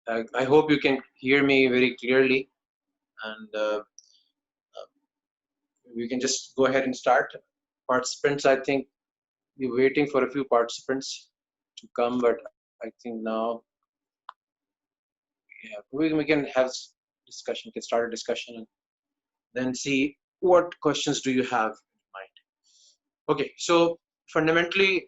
I hope you can hear me very clearly, and we can just go ahead and start. Participants, I think we're waiting for a few participants to come, but I think now, yeah, we can have discussion, can start a discussion, and then see what questions do you have in mind. Okay, so fundamentally,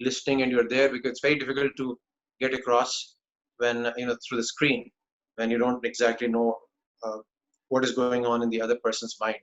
listening and you're there, because it's very difficult to get across when through the screen, when you don't exactly know what is going on in the other person's mind.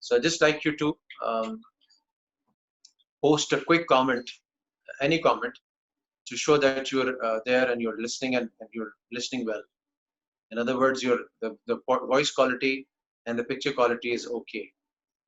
so I'd just like you to post a quick comment, any comment, to show that you're there and you're listening, and you're listening well. In other words, the voice quality and the picture quality is okay.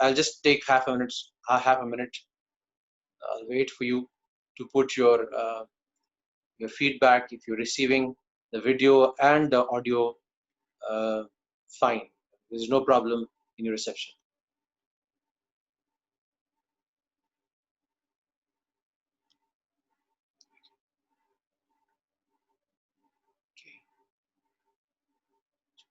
I'll just take half a minute. I'll wait for you to put your feedback if you're receiving the video and the audio fine. There's no problem in your reception.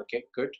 Okay, good.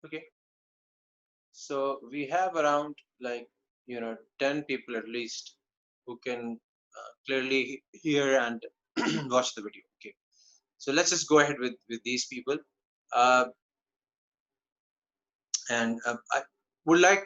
Okay. So we have around 10 people at least who can clearly hear and watch the video. Okay. So let's just go ahead with these people. And I would like,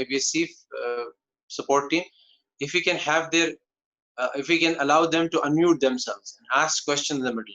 IBSC support team, if we can have their if we can allow them to unmute themselves and ask questions in the middle,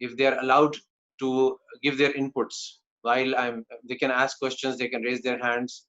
if they are allowed to give their inputs while they can ask questions, they can raise their hands.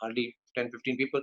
hardly 10-15 people,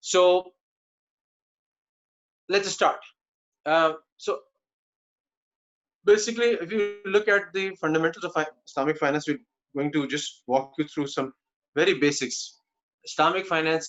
so let's start. So basically, if you look at the fundamentals of Islamic finance, we're going to just walk you through some very basics. Islamic finance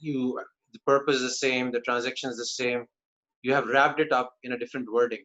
you the purpose is the same, the transaction is the same, you have wrapped it up in a different wording.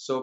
So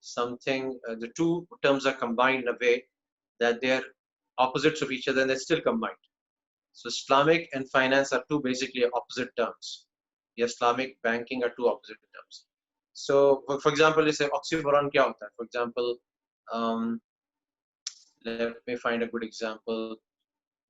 something, the two terms are combined in a way that they are opposites of each other and they're still combined. So Islamic and finance are two basically opposite terms. Islamic banking are two opposite terms. So for example, let's say oxymoron kya hota hai? For example, let me find a good example.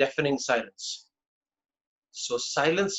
deafening silence. So silence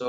So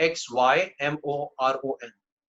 OXYMORON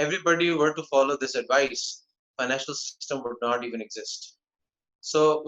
everybody were to follow this advice, financial system would not even exist. So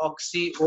OXYMORON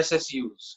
SSUs.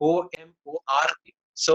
OMOR. So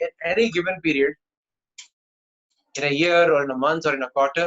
in any given period, in a year or in a month or in a quarter,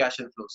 cash inflows.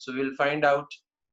so we'll find out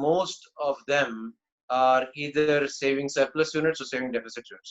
most of them are either saving surplus units or saving deficit units.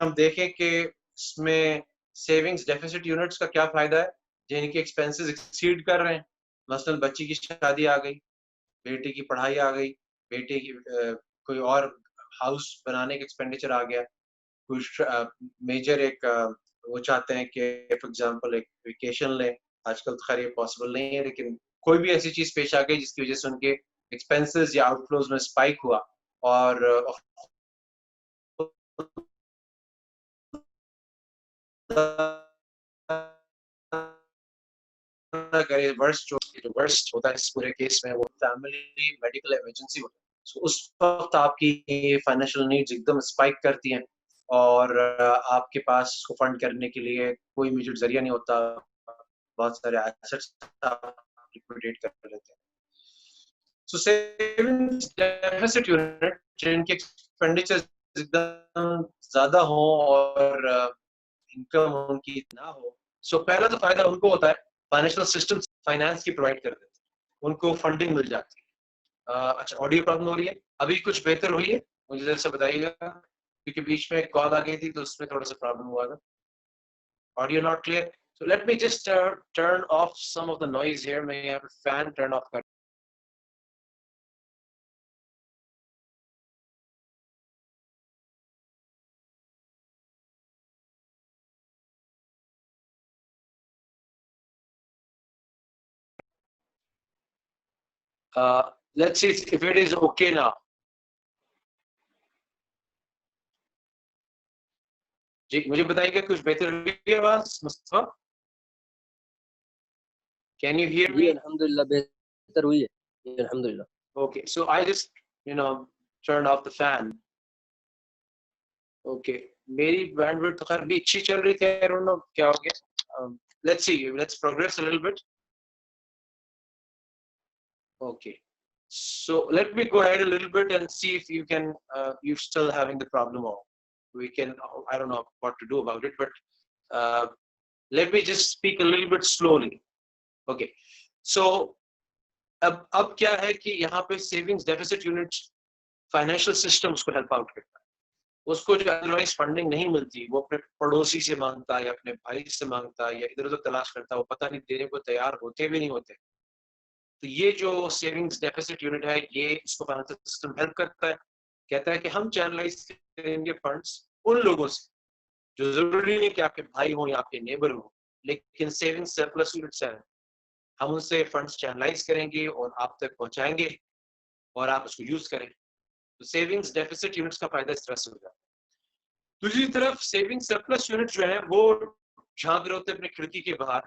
ہم دیکھیں کہ اس میں savings deficits units کا کیا فائدہ ہے جن کے ایکسپینسز ایکسیڈ کر رہے ہیں. مثلا بچی کی شادی آ گئی, بیٹے کی پڑھائی آ گئی, بیٹے کی کوئی اور ہاؤس بنانے کا ایکسپینڈیچر آ گیا, کوئی میجر ایک وہ چاہتے ہیں کہ فار ایگزامپل ایک ویکیشن لیں. آج کل تو خیر یہ پاسبل نہیں ہے, لیکن کوئی بھی ایسی چیز پیش آ گئی جس کی وجہ سے ان کے ایکسپینسز یا آؤٹ فلوز میں اسپائک ہوا, اور ورسٹ ہوتا ہے اس پورے کیس میں, وہ فیملی میڈیکل ایمرجنسی ہوتا ہے, اس وقت آپ کی فائنینشیل نیڈز ایک دم اسپائک کرتی ہیں, اور آپ کے پاس اس کو فنڈ کرنے کے لیے کوئی میجر ذریعہ نہیں ہوتا. بہت سارے ایسٹس آپ لکویڈیٹ کر لیتے ہیں. سو سیونگز ڈیفیسٹ یونٹ جن کے ایکسپینڈیچر ایک دم زیادہ ہوں اور انکم ان کی نہ ہو, سو پہلا تو فائدہ ان کو ہوتا ہے, فائنینشیل سسٹم فائنانس کی پرووائڈ کر دیتے ہیں, ان کو فنڈنگ مل جاتی ہے. اچھا, آڈیو پرابلم ہو رہی ہے, ابھی کچھ بہتر ہوئی ہے؟ مجھے ذرا سے بتائیے گا, کیونکہ بیچ میں ایک کال آ گئی تھی تو اس میں تھوڑا سا پرابلم ہوا تھا. Audio not clear, so let me just turn off some of the noise here. میں یہاں پہ فین ٹرن آف کر. Let's see if it is okay now. جی مجھے بتائیے گا کچھ بہتر ہوئی ہے آواز مصطفیٰ؟ Can you hear me? الحمدللہ بہتر ہوئی ہے الحمدللہ. Okay, so I just turned off the fan. Okay, میری بینڈ وڈتھ تو خیر بھی اچھی چل رہی تھی, I don't know کیا ہو گیا. Let's see, let's progress a little bit. Okay, so let me go ahead a little bit and see if you can you're still having the problem, or we can, I don't know what to do about it, but let me just speak a little bit slowly. Okay, so اب کیا ہے کہ یہاں پہ savings deficit unit financial system اس کو help out کرتا ہے. اس کو جو ادروائز فنڈنگ نہیں ملتی وہ اپنے پڑوسی سے مانگتا ہے یا اپنے بھائی سے مانگتا ہے یا ادھر ادھر تلاش کرتا ہے, وہ پتہ نہیں دینے کو تیار ہوتے بھی نہیں ہوتے. تو یہ جو سیونگز ڈیفیسٹ یونٹ ہے یہ اس کو فائنینشیل سسٹم ہیلپ کرتا ہے, کہتا ہے کہ ہم چینلائز کریں گے فنڈس ان لوگوں سے جو ضروری نہیں کہ آپ کے بھائی ہوں یا آپ کے نیبر ہوں, لیکن سیونگ سرپلس یونٹس ہیں, ہم ان سے فنڈس چینلائز کریں گے اور آپ تک پہنچائیں گے اور آپ اس کو یوز کریں. تو سیونگز ڈیفیسٹ یونٹس کا فائدہ اس طرح سے ہو جاتا ہے. دوسری طرف سیونگ سرپلس یونٹ جو ہیں وہ جھانک رہے ہوتے ہیں اپنی کھڑکی کے باہر.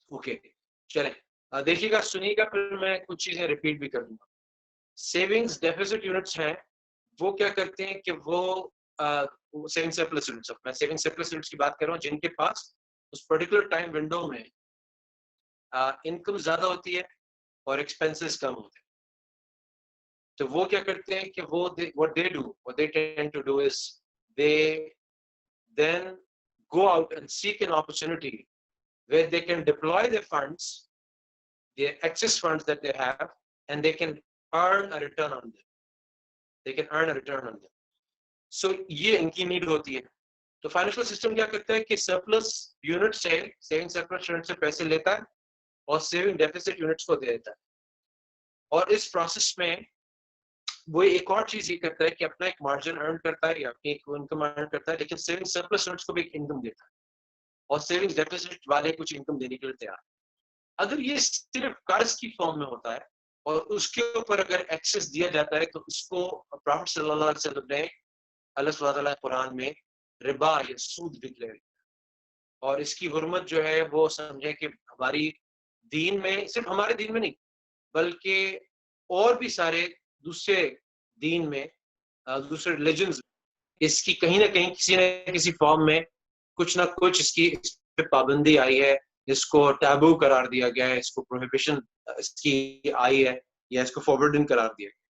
اوکے چلیں دیکھیے گا, سنیے گا, پھر میں کچھ چیزیں ریپیٹ بھی کر دوں گا. سیونگز ڈیفیسٹ یونٹس ہیں وہ کیا کرتے ہیں کہ وہ سیونگ سرپلس یونٹس, میں سیونگ سرپلس یونٹس کی بات کر رہا ہوں جن کے پاس اس پرٹیکولر ٹائم ونڈو میں انکم زیادہ ہوتی ہے اور ایکسپینسز کم ہوتے ہیں. تو وہ کیا کرتے ہیں کہ وہ what they tend to do is they then go out and seek an opportunity where they can deploy their funds, their excess funds that they have, and they can earn a return on them. So یہ ان کی need ہوتی ہے. تو financial system کیا کرتا ہے کہ surplus unit سے, سیونگ سرپلس یونٹ سے پیسے لیتا ہے اور سیونگ ڈیفیسٹ یونٹس کو دے دیتا ہے, اور اس پروسیس میں وہ ایک اور چیز یہ کرتا ہے کہ اپنا ایک مارجن ارن کرتا ہے یا اپنی ایک انکم ارن کرتا ہے, لیکن سیونگ سرپلس یونٹس کو بھی ایک انکم دیتا ہے اور سیونگ ڈیفیسٹ والے کچھ انکم دینے کے لیے تیار. اگر یہ صرف قرض کی فارم میں ہوتا ہے اور اس کے اوپر اگر ایکسس دیا جاتا ہے تو اس کو پروفٹ صلی اللہ علیہ وسلم نے اللہ سبحانہ وتعالیٰ قرآن میں ربا یا سود ڈکلیئر, اور اس کی حرمت جو ہے وہ سمجھیں کہ ہماری دین میں, صرف ہمارے دین میں نہیں بلکہ اور بھی سارے دوسرے دین میں, دوسرے ریلیجنز اس کی کہیں نہ کہیں کسی نہ کسی فارم میں کچھ نہ کچھ اس کی پابندی آئی ہے, اس کو ٹیبو قرار دیا گیا ہے, اس کو پروہیبیشن اس کی آئی ہے یا اس کو فوربڈن قرار دیا گیا.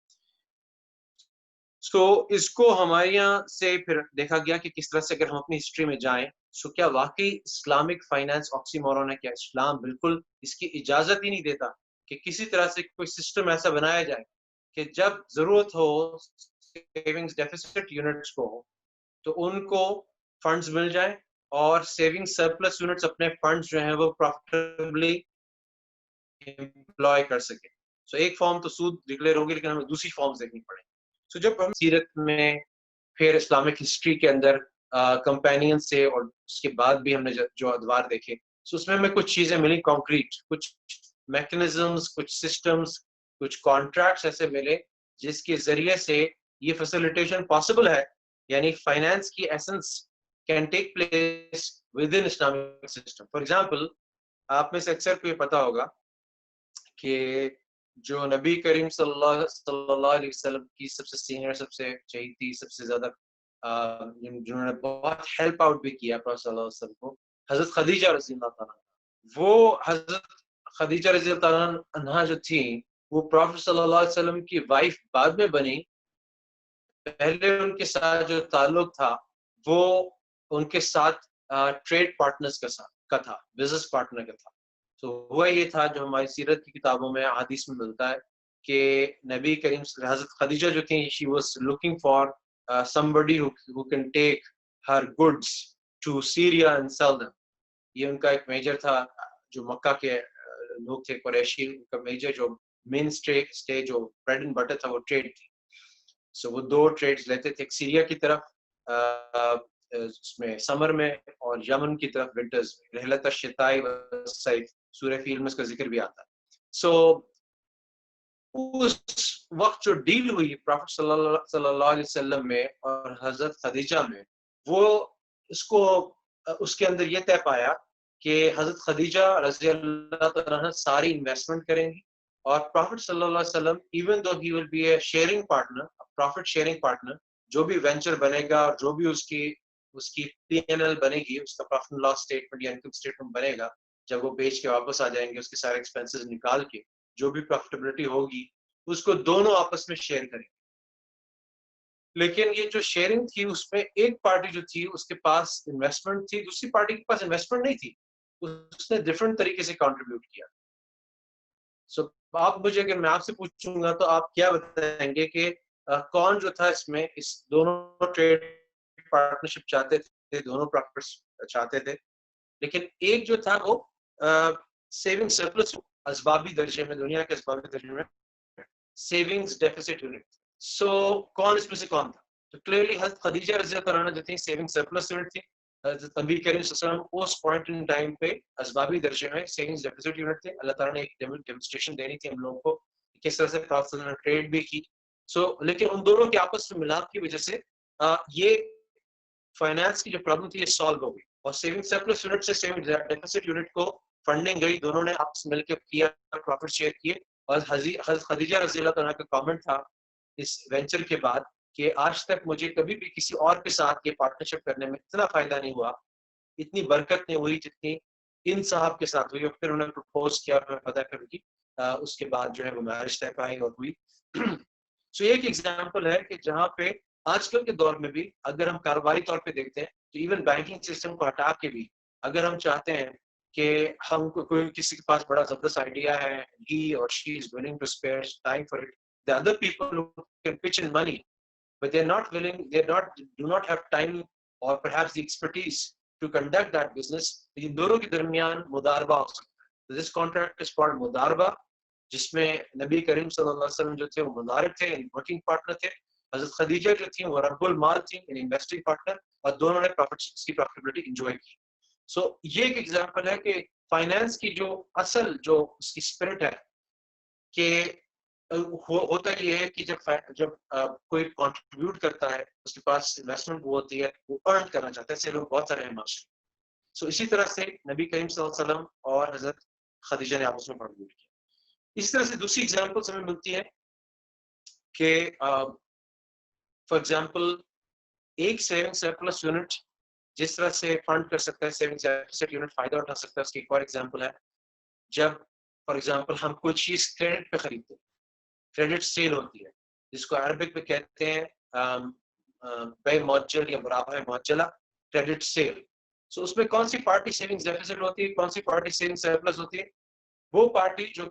سو اس کو ہمارے یہاں سے پھر دیکھا گیا کہ کس طرح سے اگر ہم اپنی ہسٹری میں جائیں, سو کیا واقعی اسلامک فائنانس آکسی مورون ہے؟ کیا اسلام بالکل اس کی اجازت ہی نہیں دیتا کہ کسی طرح سے کوئی سسٹم ایسا بنایا جائے کہ جب ضرورت ہو سیونگز ڈیفیسٹ یونٹس کو تو ان کو فنڈز مل جائیں اور سیونگ سرپلس یونٹس اپنے فنڈز جو ہیں وہ پروفیٹیبلی امپلوائے کر سکیں. سو ایک فارم تو سود ڈکلیئر ہوگی لیکن ہمیں دوسری فارمز دیکھنی پڑیں. سو جب ہم سیرت میں پھر اسلامک ہسٹری کے اندر کمپینین سے اور اس کے بعد بھی ہم نے جو ادوار دیکھے سو اس میں ہمیں کچھ چیزیں ملی کانکریٹ, کچھ میکنزمز, کچھ سسٹمز, کچھ کانٹریکٹس ایسے ملے جس کے ذریعے سے یہ فیسیلیٹیشن پاسبل ہے, یعنی فائنانس کی essence can take place with in Islamic system. For example آپ میں سے اکثر کو یہ پتا ہوگا کہ جو نبی کریم صلی اللہ علیہ وسلم کی سب سے سینئر, سب سے چہیتی, سب سے زیادہ جنہوں نے بہت ہیلپ آؤٹ بھی کیا پروفیٹ صلی اللہ علیہ وسلم کو, حضرت خدیجہ رضی اللہ تعالیٰ. وہ حضرت خدیجہ رضی اللہ تعالیٰ عنہا جو تھیں وہ پروفیٹ صلی اللہ علیہ وسلم کی وائف بعد میں بنی. پہلے ان کے ساتھ جو تعلق تھا وہ ان کے ساتھ ٹریڈ پارٹنرز کا تھا, بزنس پارٹنر کا تھا. تو ہوا یہ تھا جو ہماری سیرت کی کتابوں میں حدیث میں ملتا ہے کہ نبی کریم حضرت خدیجہ جو تھیں she was looking for somebody who can take her goods to Syria and sell them. یہ ان کا ایک میجر تھا. جو مکہ کے لوگ تھے قریشی, ان کا میجر جو مین اسٹے جو بریڈ اینڈ بٹر تھا وہ ٹریڈ تھی. سو وہ دو ٹریڈز لیتے تھے, ایک سیریا کی طرف اس میں سمر میں اور یمن کی طرف ونٹرز میں. رحلت الشتاء والصیف سورہ فیل میں اس کا ذکر بھی آتا ہے. سو اس وقت جو ڈیل ہوئی پروفیٹ صلی اللہ علیہ وسلم میں اور حضرت خدیجہ میں, وہ اس کے اندر یہ طے پایا کہ حضرت خدیجہ رضی اللہ تعالیٰ عنہ ساری انویسٹمنٹ کریں گی اور پروفیٹ صلی اللہ علیہ وسلم even though he will be a sharing partner, profit sharing partner, جو بھی وینچر بنے گا اور جو بھی اس کی پی این ایل بنے گی, اس کا پروفٹ اینڈ لاس اسٹیٹمنٹ یا انکم اسٹیٹمنٹ بنے گا, جب وہ بیچ کے واپس آ جائیں گے اس کے سارے ایکسپینسز نکال کے جو بھی پروفیٹیبلٹی ہوگی اس کو دونوں آپس میں شیئر کریں گے. لیکن یہ جو شیئرنگ تھی اس میں ایک پارٹی جو تھی اس کے پاس انویسٹمنٹ تھی, دوسری پارٹی کے پاس انویسٹمنٹ نہیں تھی, اس نے ڈفرنٹ طریقے سے کنٹریبیوٹ کیا. سو آپ مجھے اگر میں آپ سے پوچھوں گا تو آپ کیا بتائیں گے کہ کون جو تھا اس میں, اس دونوں ٹریڈ پارٹنرشپ چاہتے تھے, دونوں پروفٹس چاہتے تھے, لیکن ایک جو تھا وہ سیونگ سرپلس اسبابی درجے میں, دنیا کے اسبابی درجے میں سیونگز ڈیفیسٹ یونٹ. سو کون اس میں سے کون تھا؟ تو کلیئرلی حضرت خدیجہ رضی اللہ عنہا جو تھی سیونگ سرپلس یونٹ تھی. حضرت نبی کریم صلی اللہ علیہ وسلم اس پوائنٹ ان ٹائم پہ اسبابی درجے میں سیونگز ڈیفیسٹ یونٹ تھے. اللہ تعالیٰ نے ایک ڈیمونسٹریشن دینی تھی ہم لوگوں کو کس طرح سے پروفیٹ نے ٹریڈ بھی کی. سو لیکن ان دونوں کے آپس میں ملاپ کی وجہ سے یہ فائنانس کی جو پرابلم تھی یہ سالو ہو گئی اور سیونگ سرپلس یونٹ سے سیونگ ڈیفیسٹ یونٹ کو فنڈنگ گئی, دونوں نے آپس مل کے کیا, پروفٹ شیئر کیے. اور حضرت خدیجہ رضی اللہ عنہا کا کامنٹ تھا اس وینچر کے بعد کہ آج تک مجھے کبھی بھی کسی اور کے ساتھ یہ پارٹنرشپ کرنے میں اتنا فائدہ نہیں ہوا, اتنی برکت نہیں ہوئی جتنی ان صاحب کے ساتھ ہوئی. اور پھر انہوں نے پرپوز کیا اور پتہ پھر کی اس کے بعد جو ہے وہ میرج طے پائی اور ہوئی. سو ایک ایگزامپل ہے کہ جہاں پہ آج کل کے دور میں بھی اگر ہم کاروباری طور پہ دیکھتے ہیں تو ایون بینکنگ سسٹم کو ہٹا کے بھی اگر ہم چاہتے ہیں کہ ہم کوئی کسی کے پاس بڑا زبردست آئیڈیا ہے, he or she is willing to spare time for it. The other people who can pitch in money, but they're not willing, do not have time or perhaps the expertise to conduct that business. ان دونوں کے درمیان مداربہ ہو سکتا ہے. This contract is called مداربہ, جس میں نبی کریم صلی اللہ علیہ وسلم جو تھے وہ مدارب تھے, ورکنگ پارٹنر تھے. حضرت خدیجہ جو تھیں وہ رب المال تھیں, انویسٹنگ پارٹنر, اور دونوں نے کی پروفیٹیبلٹی انجوائے کی. سو یہ ایک ایگزامپل ہے کہ فائنانس کی جو اصل جو اس کی اسپرٹ ہے کہ ہوتا یہ ہے کہ جب کوئی کنٹریبیوٹ کرتا ہے اس کے پاس انویسٹمنٹ وہ ہوتی ہے, وہ ارن کرنا چاہتا ہے. ایسے لوگ بہت سارے ہیں معاشرے. سو اسی طرح سے نبی کریم صلی اللہ علیہ وسلم اور حضرت خدیجہ نے آپس میں کنٹریبیوٹ کیا. اس طرح سے دوسری ایگزامپل ہمیں ملتی ہے کہ فار ایگزامپل ایک سیونگ سرپلس یونٹ جس طرح سے فنڈ کر سکتا ہے, سیونگ ڈیفیسٹ یونٹ فائدہ اٹھا سکتا ہے. اس کی ایک اور ایگزامپل ہے جب فار ایگزامپل ہم کوئی چیز کریڈٹ پہ خریدتے ہیں, کریڈٹ سیل ہوتی ہے جس کو عربک میں کہتے ہیں بے معجل یا برابر معجلہ, کریڈٹ سیل. سو اس میں کون سی پارٹی سیونگ ڈیفیسٹ ہوتی ہے, کون سی پارٹی سیونگ سرپلس ہوتی ہے؟ وہ پارٹی جو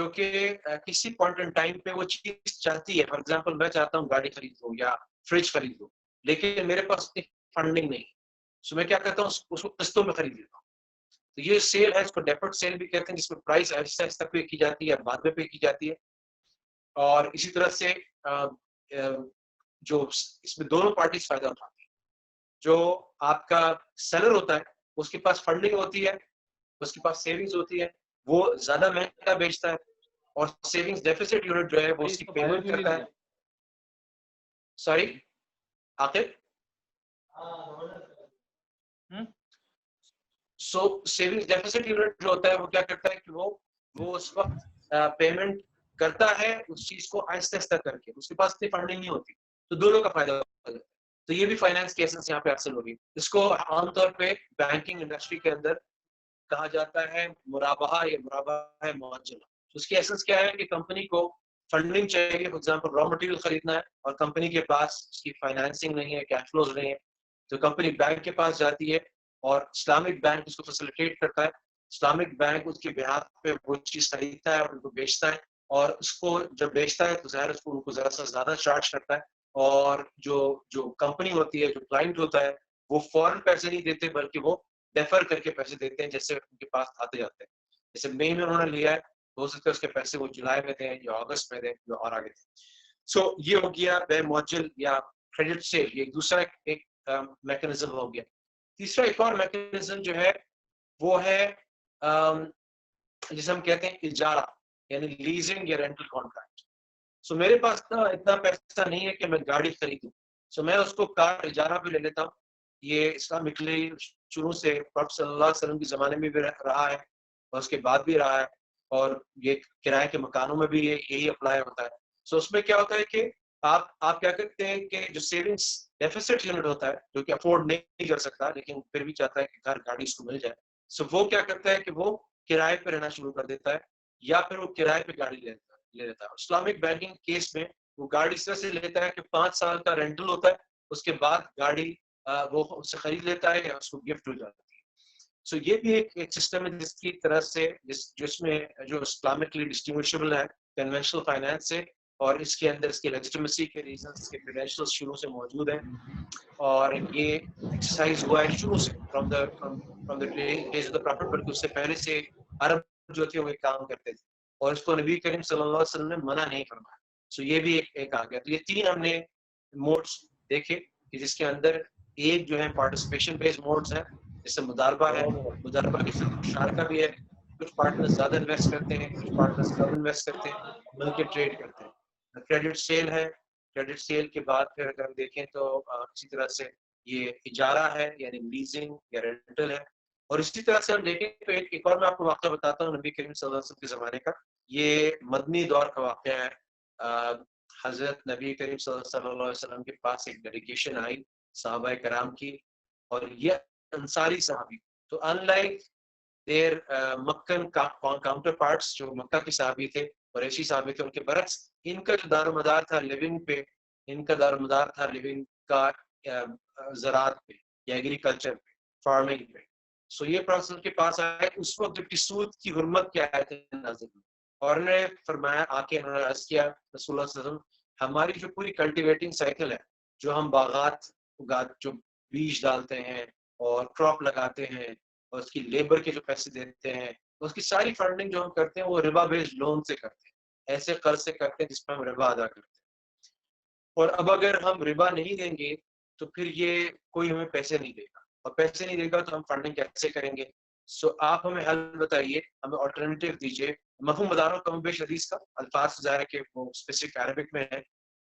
کہ کسی پوائنٹ ان ٹائم پہ وہ چیز چاہتی ہے. فار ایگزامپل میں چاہتا ہوں گاڑی خرید لوں یا فریج خرید لوں, لیکن میرے پاس اتنی فنڈنگ نہیں، سو میں کیا کرتا ہوں اس کو قسطوں میں خرید لیتا ہوں. تو یہ سیل ہے، اس کو ڈیفرڈ سیل بھی کہتے ہیں، جس میں پرائس آہستہ آہستہ پے کی جاتی ہے، بعد میں پے کی جاتی ہے. اور اسی طرح سے جو اس میں دونوں پارٹیز فائدہ اٹھاتی ہیں. جو آپ کا سیلر ہوتا ہے اس کے پاس فنڈنگ ہوتی ہے، اس کے پاس سیونگز ہوتی ہے، وہ زیادہ مہنگا بیچتا ہے، اور سیونگز ڈیفیسٹ یونٹ جو ہے وہ اس کی پیمنٹ کرتا ہے. سوری عاقب، سو سیونگز ڈیفیسٹ یونٹ جو ہوتا ہے وہ کیا کرتا ہے کہ وہ اس وقت پیمنٹ کرتا ہے اس چیز کو آہستہ آہستہ کر کے، اس کے پاس اتنی فنڈنگ نہیں ہوتی، تو دونوں کا فائدہ ہوتا ہے. تو یہ بھی فائنانس کی ایسنس یہاں پہ حاصل ہوگی. اس کو عام طور پہ بینکنگ انڈسٹری کے اندر کہا جاتا ہے مرابحہ یا مرابحہ معجلہ. اس کی ایسنس کیا ہے کہ کمپنی کو فنڈنگ چاہیے، فار ایگزامپل را مٹیریل خریدنا ہے اور کمپنی کے پاس اس کی فائنانسنگ نہیں ہے، کیش فلوز نہیں ہے، تو کمپنی بینک کے پاس جاتی ہے اور اسلامک بینک اس کو فیسیلیٹیٹ کرتا ہے. اسلامک بینک اس کے بہاف پہ وہ چیز خریدتا ہے اور ان کو بیچتا ہے، اور اس کو جب بیچتا ہے تو ظاہر اس کو ان کو ذرا سا زیادہ چارج کرتا ہے. اور جو کمپنی ہوتی ہے، جو کلائنٹ ہوتا ہے، وہ فوراً پیسے نہیں دیتے بلکہ وہ ڈیفر کر کے پیسے دیتے ہیں جیسے ان کے پاس آتے جاتے ہیں. جیسے مئی میں انہوں نے لیا ہے، ہو سکتا ہے اس کے پیسے وہ جولائی میں دیں یا اگست میں دیں یا اور آگے دیں. سو یہ ہو گیا بے معجل یا کریڈٹ سیل، یہ دوسرا ایک میکینزم ہو گیا. تیسرا ایک اور میکینزم جو ہے وہ ہے جسے ہم کہتے ہیں اجارہ، یعنی لیزنگ یا رینٹل کانٹریکٹ. سو میرے پاس اتنا پیسہ نہیں ہے کہ میں گاڑی خریدوں، سو میں اس کو کار اجارہ پہ لے لیتا ہوں. یہ اسلامکلی شروع سے پروفیٹ صلی اللہ علیہ وسلم کے زمانے میں بھی رہا ہے اور اس کے بعد بھی رہا ہے، اور یہ کرائے کے مکانوں میں بھی یہی اپلائی ہوتا ہے. سو اس میں کیا ہوتا ہے کہ آپ کیا کرتے ہیں کہ جو سیونگس ڈیفیسٹ یونٹ ہوتا ہے، جو کہ افورڈ نہیں کر سکتا لیکن پھر بھی چاہتا ہے کہ گھر گاڑی اس کو مل جائے، سو وہ کیا کرتا ہے کہ وہ کرائے پہ رہنا شروع کر دیتا ہے، یا پھر وہ کرائے پہ گاڑی لے لیتا ہے. اسلامک بینکنگ کیس میں وہ گاڑی اس طرح سے لیتا ہے کہ 5 سال کا رینٹل ہوتا ہے، اس کے بعد گاڑی وہ اس سے خرید لیتا ہے یا اس کو گفٹ ہو جاتی ہے. سو یہ بھی ایک سسٹم ہے جس کی طرح سے جس میں جو اسلامکلی ڈسٹنگوشبل ہے کنونشنل فائنانس سے، اور اس کے اندر اس کی لیجٹمیسی کے ریزنس کے کریڈینشیلز شروع سے موجود ہیں، اور یہ ایکسرسائز ہوا ہے شروع سے from the days of the profit, بلکہ اس سے پہلے سے عرب جو تھے وہ کام کرتے تھے، اور اس کو نبی کریم صلی اللہ علیہ وسلم نے منع نہیں فرمایا. سو یہ بھی ایک آ گیا. تو یہ 3 ہم نے موڈس دیکھے کہ جس کے اندر ایک جو ہے پارٹیسپیشن بیس موڈس ہیں، جیسے مداربہ ہے، مداربہ کے ساتھ مشارکہ بھی ہے، کچھ پارٹنر زیادہ انویسٹ کرتے ہیں، کچھ پارٹنر کم انویسٹ کرتے ہیں، مل کے ٹریڈ کرتے ہیں. کریڈٹ سیل ہے، کریڈٹ سیل کے بعد پھر اگر ہم دیکھیں تو اسی طرح سے یہ اجارہ ہے یعنی لیزنگ یا رینٹل ہے. اور اسی طرح سے ہم دیکھیں تو ایک اور میں آپ کو واقعہ بتاتا ہوں نبی کریم صلی اللہ علیہ وسلم کے زمانے کا. یہ مدنی دور کا واقعہ ہے. حضرت نبی کریم صلی اللہ علیہ وسلم کے پاس ایک ڈیلیگیشن آئی صحابہ کرام کی، اور یہ انصاری صحابی، تو unlike their Meccan counterparts جو مکہ کے صحابی تھے اور ایسی صحابی تھے، ان کے برعکس ان کا جو دار و مدار تھا لیونگ پہ، ان کا دار و مدار تھا لیونگ کا زراعت پہ یا ایگریکلچر پہ، فارمنگ پہ. سو یہ پروسیس کے پاس آئے اس وقت جب کہ سود کی حرمت کیا ہے نازل ہوئی، اور انہوں نے فرمایا آ کے انہوں نے عرض کیا رسول اللہ صلی اللہ علیہ وسلم، ہماری جو پوری کلٹیویٹنگ سائیکل ہے، جو ہم باغات جو بیج ڈالتے ہیں اور کراپ لگاتے ہیں اور اس کی لیبر کے جو پیسے دیتے ہیں، اس کی ساری فنڈنگ جو ہم کرتے ہیں وہ ربا بیسڈ لون سے کرتے ہیں، ایسے قرض سے کرتے ہیں جس میں ہم ربا ادا کرتے ہیں. اور اب اگر ہم ربا نہیں دیں گے تو پھر یہ کوئی ہمیں پیسے نہیں دے گا، اور پیسے نہیں دے گا تو ہم فنڈنگ کیسے کریں گے؟ سو آپ ہمیں حل بتائیے، ہمیں آلٹرنیٹیو دیجیے. مفہوم مداروں کم بیش حدیث کا الفاظ ظاہر ہے کہ وہ اسپیسیفک عربک میں ہے.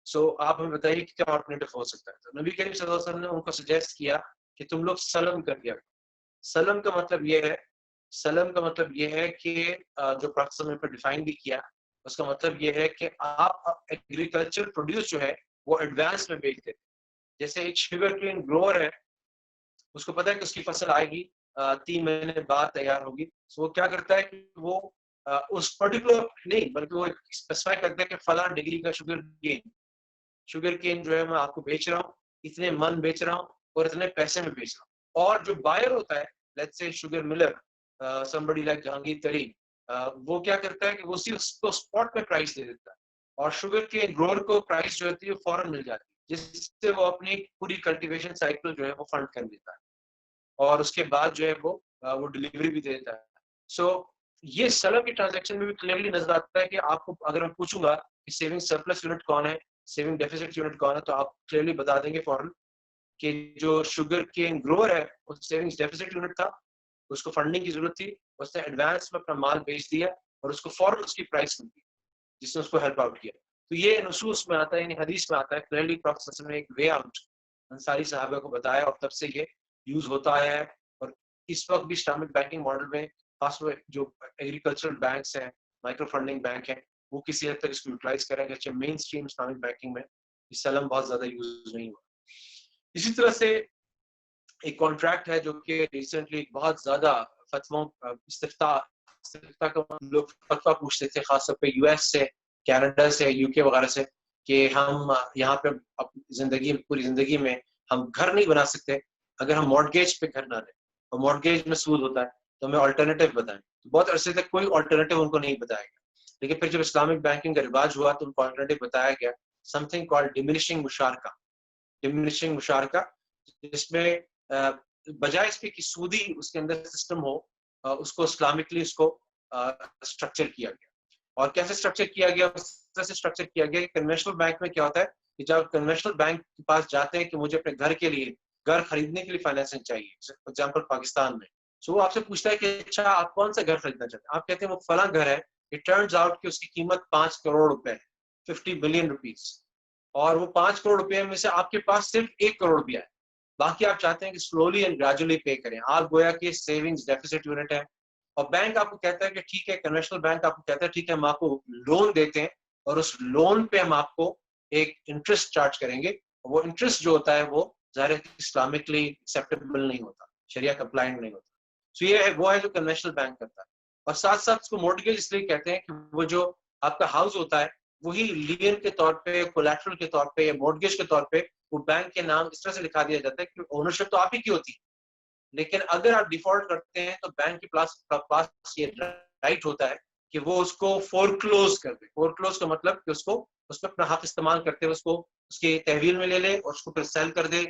سو آپ ہمیں بتائیے کہ کیا آلٹرنیٹیو ہو سکتا ہے. تو نبی کریم صلی اللہ علیہ وسلم نے ان کو سجیسٹ کیا کہ تم لوگ سلم کر دیا. سلم کا مطلب یہ ہے، سلم کا مطلب یہ ہے کہ جو پروفیسر نے ڈیفائن بھی کیا، اس کا مطلب یہ ہے کہ آپ ایگریکلچر پروڈیوس جو ہے وہ ایڈوانس میں بیچ دیتے. جیسے ایک شوگر کین گروور ہے، اس کو پتا ہے کہ اس کی فصل آئے گی 3 مہینے بعد تیار ہوگی، تو وہ کیا کرتا ہے کہ وہ اس پرٹیکولر نہیں بلکہ وہ اسپیسیفائی کرتا ہے کہ فلاں ڈگری کا شوگر کین جو ہے میں آپ کو بیچ رہا ہوں، اتنے من بیچ رہا ہوں اور اتنے پیسے میں بیچ رہا ہوں. اور جو بائر ہوتا ہے let's say sugar miller somebody like Jahangir Tareen, وہ کیا کرتا ہے کہ وہ صرف اس کو اسپاٹ پہ پرائس دے دیتا ہے، اور شوگر کے گروور کو پرائس جو ہوتی ہے فوراً مل جاتی ہے. جس سے وہ اپنی پوری کلٹیویشن سائیکل جو ہے وہ فنڈ کر دیتا ہے اور اس کے بعد جو ہے وہ ڈلیوری بھی دیتا ہے. سو یہ سلم کی ٹرانزیکشن میں بھی کلیئرلی نظر آتا ہے کہ آپ کو اگر میں پوچھوں گا کہ سیونگ سرپلس یونٹ کون ہے, سیونگ ڈیفیسٹ یونٹ کون ہے, تو آپ کلیئرلی بتا دیں گے فوراً کہ جو شوگر کین گروور ہے وہ سیونگز ڈیفیسٹ یونٹ تھا, اس کو فنڈنگ کی ضرورت تھی, اس نے ایڈوانس میں اپنا مال بیچ دیا اور اس کو فوراً اس کی پرائس مل گئی جس نے اس کو ہیلپ آؤٹ کیا. تو یہ نصوص میں آتا ہے, یعنی حدیث میں آتا ہے کلیئرلی پروفیٹ صلی اللہ علیہ وسلم نے ایک وے آؤٹ انصاری صحابہ کو بتایا اور تب سے یہ یوز ہوتا آیا ہے. اور اس وقت بھی اسلامک بینکنگ ماڈل میں خاص طور جو ایگریکلچرل بینکس ہیں, مائکرو فنڈنگ بینک ہیں, وہ کسی حد تک اس کو یوٹیلائز کریں گے. اچھا مین اسٹریم اسلامک بینکنگ میں اس سلم بہت زیادہ یوز نہیں ہوا. اسی طرح سے ایک کانٹریکٹ ہے جو کہ ریسنٹلی بہت زیادہ فتووں استفتاء کا لوگ فتویٰ پوچھتے تھے, خاص طور پہ یو ایس سے, کینیڈا سے, یو کے وغیرہ سے, کہ ہم یہاں پہ اپنی پوری زندگی میں ہم گھر نہیں بنا سکتے اگر ہم مارٹگیج پہ گھر نہ لیں, اور مارٹگیج میں سود ہوتا ہے, تو ہمیں آلٹرنیٹیو بتائیں. بہت عرصے تک کوئی آلٹرنیٹیو ان کو نہیں بتایا گیا, لیکن پھر جب اسلامک بینکنگ کا رواج ہوا تو ان کو آلٹرنیٹیو بتایا گیا, سم تھنگ کالڈ ڈیمینشنگ مشارکہ. ڈیمینشنگ مشارکہ جس میں بجائے اس کے کہ سودی اس کے اندر سسٹم ہو, اس کو اسلامکلی اس کو اسٹرکچر کیا گیا. اور کیسے اسٹرکچر کیا گیا؟ اس طرح سے اسٹرکچر کیا گیا کہ کنونشنل بینک میں کیا ہوتا ہے کہ جب کنونشنل بینک کے پاس جاتے ہیں کہ مجھے اپنے گھر کے لیے, گھر خریدنے کے لیے فائنینسنگ چاہیے, فار ایگزامپل پاکستان میں, سو وہ آپ سے پوچھتا ہے کہ اچھا آپ کون سا گھر خریدنا چاہتے ہیں؟ آپ کہتے ہیں وہ فلاں گھر ہے, اٹ ٹرنز آؤٹ کہ اس کی قیمت 5 کروڑ روپے ہے, 50 بلین روپیز, اور وہ 5 کروڑ روپے میں سے آپ کے پاس صرف 1 کروڑ روپیہ ہے, باقی آپ چاہتے ہیں کہ سلولی اینڈ گریجولی پے کریں. آپ گویا کہ سیونگز ڈیفیسٹ یونٹ ہے, اور بینک آپ کو کہتا ہے کہ ٹھیک ہے, کنونشنل بینک آپ کو کہتا ہے ٹھیک ہے ہم آپ کو لون دیتے ہیں اور اس لون پہ ہم آپ کو ایک انٹرسٹ چارج کریں گے. وہ انٹرسٹ جو ہوتا ہے وہ ظاہر اسلامکلی ایکسیپٹیبل نہیں ہوتا, شریعہ کمپلائنٹ نہیں ہوتا. سو یہ ہے وہ ہے جو کنونشنل بینک کرتا ہے. اور ساتھ ساتھ اس کو مورٹگیج اس لیے کہتے ہیں کہ وہ جو آپ کا ہاؤس ہوتا ہے وہی لین کے طور پہ, کولیٹرل کے طور پہ یا مورٹگیج کے طور پہ وہ بینک کے نام اس طرح سے لکھا دیا جاتا ہے کہ اونرشپ تو آپ ہی کی ہوتی ہے, لیکن اگر آپ ڈیفالٹ کرتے ہیں تو بینک کے پاس یہ رائٹ ہوتا ہے کہ وہ اس کو فورکلوز کر دے. فورکلوز کا مطلب کہ اس پہ اپنا حق استعمال کرتے ہوئے اس کو اس کی تحویل میں لے لے اور اس کو پھر سیل کر دے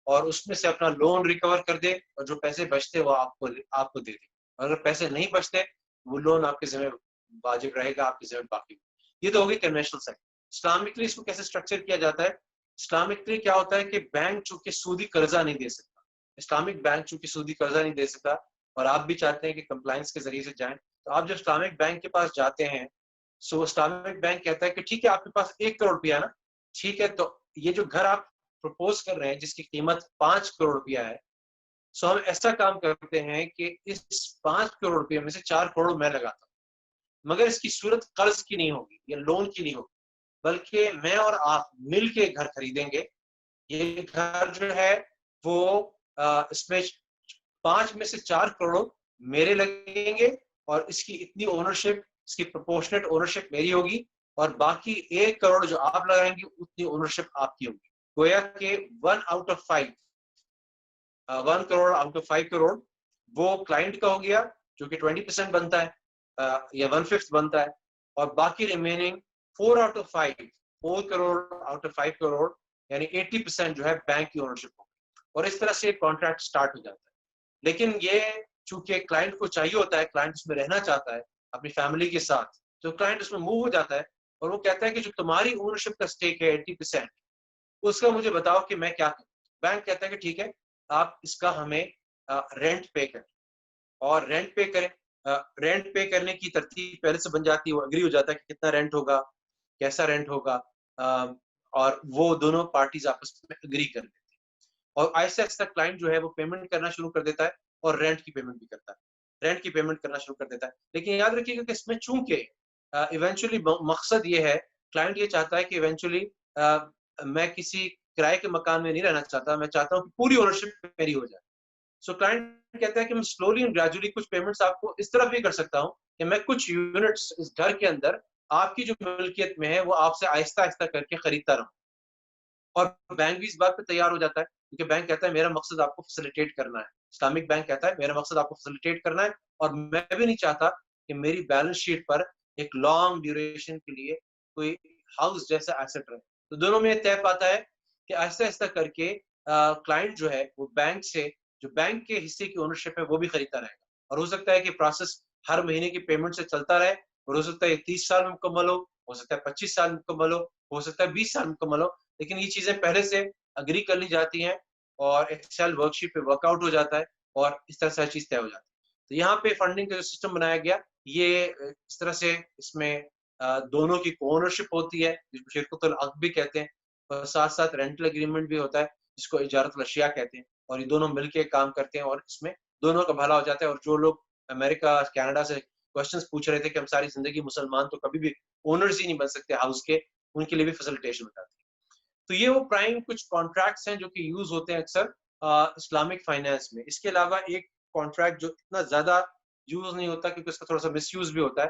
اور اس میں سے اپنا لون ریکور کر دے, اور جو پیسے بچتے وہ آپ کو دے دے. اگر پیسے نہیں بچتے وہ لون آپ کے ذمہ واجب رہے گا, آپ کے ذمہ باقی. یہ تو ہوگی کنونشنل سائڈ. اسلامکلی اس کو کیسے اسٹرکچر کیا جاتا ہے؟ اسلامکلی کیا ہوتا ہے کہ بینک چونکہ سودی قرضہ نہیں دے سکتا, اسلامک بینک چونکہ سودی قرضہ نہیں دے سکتا, اور آپ بھی چاہتے ہیں کہ کمپلائنس کے ذریعے سے جائیں, تو آپ جب اسلامک بینک کے پاس جاتے ہیں, سو اسلامک بینک کہتا ہے کہ ٹھیک ہے آپ کے پاس 1 کروڑ روپیہ نا, ٹھیک ہے تو یہ جو گھر آپ پرپوز کر رہے ہیں جس کی قیمت 5 کروڑ روپیہ ہے, سو ہم ایسا کام کرتے ہیں کہ اس 5 کروڑ روپیہ میں سے 4 کروڑ میں لگاتا ہوں, مگر اس کی صورت قرض کی نہیں ہوگی یا لون کی نہیں ہوگی, بلکہ میں اور آپ مل کے گھر خریدیں گے. یہ گھر جو ہے وہ اس میں 5 میں سے 4 کروڑ میرے لگیں گے, اور اس کی اتنی اونرشپ, اس کی پروپورشنٹ اونرشپ میری ہوگی, اور باقی 1 کروڑ جو آپ لگائیں گے اتنی اونرشپ آپ کی ہوگی. گویا کہ 1 out of 5 crore out of 5 crore وہ کلائنٹ کا ہو گیا جو کہ 20% بنتا ہے یا 1/5 بنتا ہے, اور باقی remaining 4 out of 5 4 crore out of 5 crore یعنی 80% جو ہے بینک کی اونرشپ ہوگی. اور اس طرح سے کانٹریکٹ سٹارٹ ہو جاتا ہے. لیکن یہ چونکہ کلائنٹ کو چاہیے ہوتا ہے, کلائنٹ اس میں رہنا چاہتا ہے اپنی فیملی کے ساتھ, تو کلائنٹ اس میں موو ہو جاتا ہے اور وہ کہتا ہے کہ جو تمہاری اونرشپ کا اسٹیک ہے 80%, اس کا مجھے بتاؤ کہ میں کیا کروں. بینک کہتا ہے کہ ٹھیک ہے آپ اس کا ہمیں رینٹ پے کریں, اور رینٹ پے کریں. رینٹ پے کرنے کی ترتیب پہلے سے بن جاتی ہے, وہ اگری ہو جاتا ہے کہ کتنا رینٹ ہوگا, کیسا رینٹ ہوگا, اور وہ دونوں پارٹیز آپس میں اگری کر لیتے ہیں, اور آہستہ آہستہ کلائنٹ جو ہے وہ پیمنٹ کرنا شروع کر دیتا ہے, اور رینٹ کی پیمنٹ بھی کرتا ہے, رینٹ کی پیمنٹ کرنا شروع کر دیتا ہے. لیکن یاد رکھیے گا کہ اس میں چونکہ ایونچولی مقصد یہ ہے, کلائنٹ یہ چاہتا ہے کہ ایونچولی میں کسی کرائے کے مکان میں نہیں رہنا چاہتا, میں چاہتا ہوں کہ پوری اونرشپ میری ہو جائے. سو کلائنٹ کہتا ہے کہ میں سلولی اینڈ گریجولی کچھ پیمنٹس آپ کو اس طرح بھی کر سکتا ہوں کہ میں کچھ یونٹس اس گھر کے اندر آپ کی جو ملکیت میں ہے وہ آپ سے آہستہ آہستہ کر کے خریدتا رہوں. اور بینک بھی اس بات پہ تیار ہو جاتا ہے, کیونکہ بینک کہتا ہے میرا مقصد آپ کو فیسیلیٹیٹ کرنا ہے. اسلامک بینک کہتا ہے میرا مقصد آپ کو فیسیلیٹیٹ کرنا ہے, اور میں بھی نہیں چاہتا کہ میری بیلنس شیٹ پر ایک لانگ ڈیوریشن کے لیے کوئی ہاؤس جیسا ایسٹ رہے. تو دونوں میں طے پاتا ہے کہ آہستہ آہستہ کر کے کلائنٹ جو ہے وہ بینک سے جو بینک کے حصے کی اونرشپ ہے وہ بھی خریدتا رہے گا. اور ہو سکتا ہے کہ پروسیس ہر مہینے کی پیمنٹ سے چلتا رہے, اور ہو سکتا ہے 30 سال میں مکمل ہو سکتا ہے 25 سال میں مکمل ہو سکتا ہے 20 سال میں مکمل ہو, لیکن یہ چیزیں پہلے سے اگری کر لی جاتی ہیں اور ایکسل ورک شیٹ پہ ورک آؤٹ ہو جاتا ہے, اور اس طرح سے ہر چیز طے ہو جاتی ہے. تو یہاں پہ فنڈنگ کا جو سسٹم بنایا گیا یہ اس طرح سے اس میں دونوں کی کو اونرشپ ہوتی ہے جس کو شرکت العقد بھی کہتے ہیں, اور ساتھ ساتھ رینٹل اگریمنٹ بھی ہوتا ہے جس کو اجارت الاشیاء کہتے ہیں, اور یہ دونوں مل کے کام کرتے ہیں اور اس میں دونوں کا بھلا ہو جاتا ہے. اور جو لوگ امریکہ کینیڈا سے کوشچنس پوچھ رہے تھے کہ ہم ساری زندگی مسلمان تو کبھی بھی اونرز ہی نہیں بن سکتے ہاؤس کے, ان کے لیے بھی فیسلٹیشن ہو جاتی ہے. تو یہ وہ پرائم کچھ کانٹریکٹس ہیں جو کہ یوز ہوتے ہیں اکثر اسلامک فائنینس میں. اس کے علاوہ ایک کانٹریکٹ جو اتنا زیادہ یوز نہیں ہوتا کیونکہ اس کا تھوڑا سا مس یوز بھی ہوتا ہے,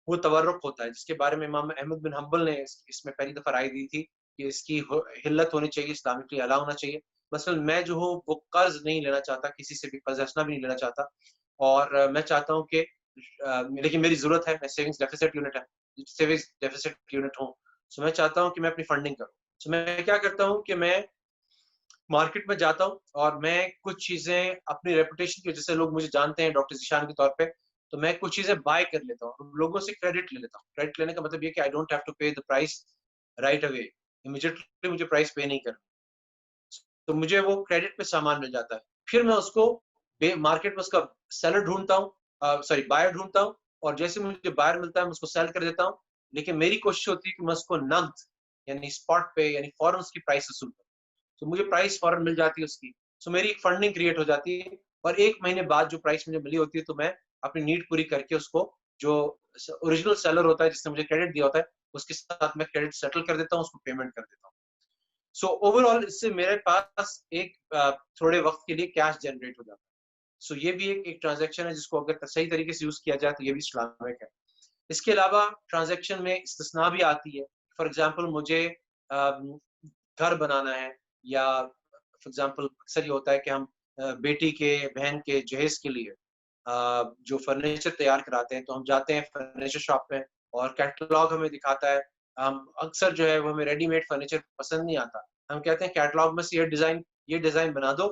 وہ تورق ہوتا ہے, جس کے بارے میں امام احمد بن حنبل نے اس میں پہلی دفعہ رائے دی تھی کہ اس کی حلت ہونی چاہیے, اسلامکلی الا ہونا چاہیے. مثلا میں جو ہوں وہ قرض نہیں لینا چاہتا, کسی سے بھی قرض حسنہ بھی نہیں لینا چاہتا, اور میں چاہتا ہوں کہ لیکن میری ضرورت ہے, میں سیونگز ڈیفیسٹ یونٹ ہے, سیونگز ڈیفیسٹ یونٹ ہوں, سو میں چاہتا ہوں کہ میں اپنی فنڈنگ کروں. سو میں کیا کرتا ہوں کہ میں مارکیٹ میں جاتا ہوں اور میں کچھ چیزیں اپنی ریپوٹیشن کی وجہ سے لوگ مجھے جانتے ہیں ڈاکٹر ذیشان کے طور پہ, تو میں کچھ چیزیں بائی کر لیتا ہوں, لوگوں سے کریڈٹ لے لیتا ہوں. کریڈٹ لینے کا مطلب یہ کہ I don't have to pay the price right away, immediately مجھے پرائز پے نہیں کرنا, تو مجھے وہ کریڈٹ پہ سامان مل جاتا ہے. پھر میں اس کو مارکیٹ میں اس کا سیلر ڈھونڈتا ہوں, سوری بائر ڈھونڈتا ہوں, اور جیسے مجھے بائر ملتا ہے میں اس کو سیل کر دیتا ہوں. لیکن میری کوشش ہوتی ہے کہ میں اس کو نقد یعنی اسپاٹ پہ یعنی فوراً اس کی پرائس وصول کروں, تو مجھے پرائس فوراً مل جاتی ہے اس کی. سو میری ایک فنڈنگ کریٹ ہو جاتی ہے, اور ایک مہینے بعد جو پرائس مجھے ملی ہوتی ہے تو میں اپنی نیڈ پوری کر کے اس کو جو اوریجنل سیلر ہوتا ہے جس نے مجھے کریڈٹ دیا ہوتا ہے اس کے ساتھ میں کریڈٹ سیٹل کر دیتا ہوں, اس کو پیمنٹ کر دیتا ہوں. سو اوور آل اس سے میرے پاس ایک تھوڑے وقت کے لیے کیش جنریٹ ہو جاتا ہے. سو یہ بھی ایک ٹرانزیکشن ہے جس کو اگر صحیح طریقے سے یوز کیا جائے تو یہ بھی اسلامک ہے. اس کے علاوہ ٹرانزیکشن میں استثناء بھی آتی ہے. فار ایگزامپل مجھے گھر بنانا ہے, یا فار ایگزامپل اکثر یہ ہوتا ہے کہ ہم بیٹی کے بہن کے جہیز کے لیے جو فرنیچر تیار کراتے ہیں تو ہم جاتے ہیں فرنیچر شاپ پہ اور کیٹلاگ ہمیں دکھاتا ہے. ہم اکثر جو ہے وہ ہمیں ریڈی میڈ فرنیچر پسند نہیں آتا, ہم کہتے ہیں کیٹلاگ میں سے یہ ڈیزائن بنا دو,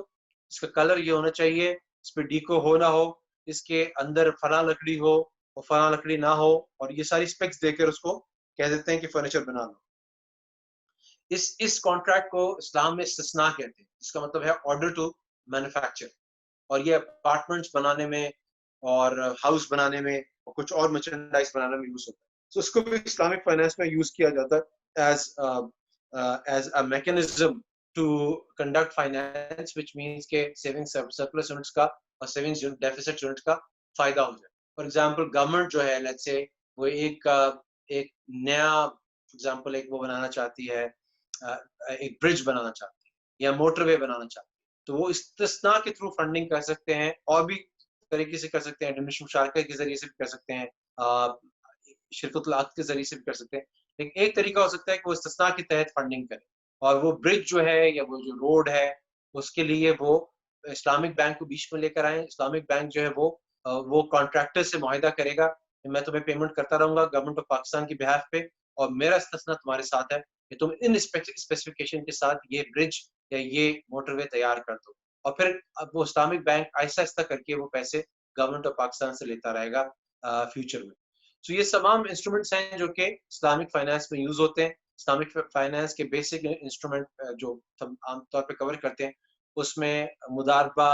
اس کا کلر یہ ہونا چاہیے, اس پہ ڈیکو ہو نہ ہو, اس کے اندر فلاں لکڑی ہو اور فلاں لکڑی نہ ہو, اور یہ ساری اسپیکس دے کر اس کو کہہ دیتے ہیں کہ فرنیچر بنا دو. اس کانٹریکٹ کو اسلام میں استثناء کہتے ہیں, جس کا مطلب ہے آرڈر ٹو مینوفیکچر, اور یہ اپارٹمنٹس بنانے میں اور ہاؤس بنانے میں اور کچھ اور مرچنڈائز بنانے میں یوز ہوتا ہے. تو اس کو بھی اسلامک فائنینس میں یوز کیا جاتا ہے as a mechanism to conduct finance, which means کہ سیونگ سرپلس یونٹس کا اور سیونگ ڈیفیسٹ یونٹس کا فائدہ ہو جائے. فار ایگزامپل گورنمنٹ جو ہے لیٹس سے وہ ایک نیا فار ایگزامپل ایک وہ بنانا چاہتی ہے, ایک برج بنانا چاہتی ہے یا موٹر وے بنانا چاہتی ہے, تو وہ استثناء کے تھرو فنڈنگ کر سکتے ہیں, اور بھی طریقے سے کر سکتے ہیں, ڈونیشن مشارکت کے ذریعے سے بھی کر سکتے ہیں, شرکت العقد کے ذریعے سے بھی کر سکتے ہیں. لیکن ایک طریقہ ہو سکتا ہے کہ وہ استثناء کے تحت فنڈنگ کرے, اور وہ برج جو ہے یا وہ جو روڈ ہے اس کے لیے وہ اسلامک بینک کو بیچ میں لے کر آئیں. اسلامک بینک جو ہے وہ کانٹریکٹر سے معاہدہ کرے گا کہ میں تمہیں پیمنٹ کرتا رہوں گا گورنمنٹ آف پاکستان کی بہاف پہ, اور میرا استثناء تمہارے ساتھ ہے کہ تم ان اسپیسیفکیشن کے ساتھ یہ برج یا یہ موٹر وے تیار کر دو. اور پھر اب وہ اسلامک بینک آہستہ آہستہ کر کے وہ پیسے گورنمنٹ آف پاکستان سے لیتا رہے گا فیوچر میں. تو یہ تمام انسٹرومنٹس ہیں جو کہ اسلامک فائنینس میں یوز ہوتے ہیں. اسلامک فائنینس کے بیسک انسٹرومنٹ جو ہم عام طور پہ کور کرتے ہیں اس میں مداربہ,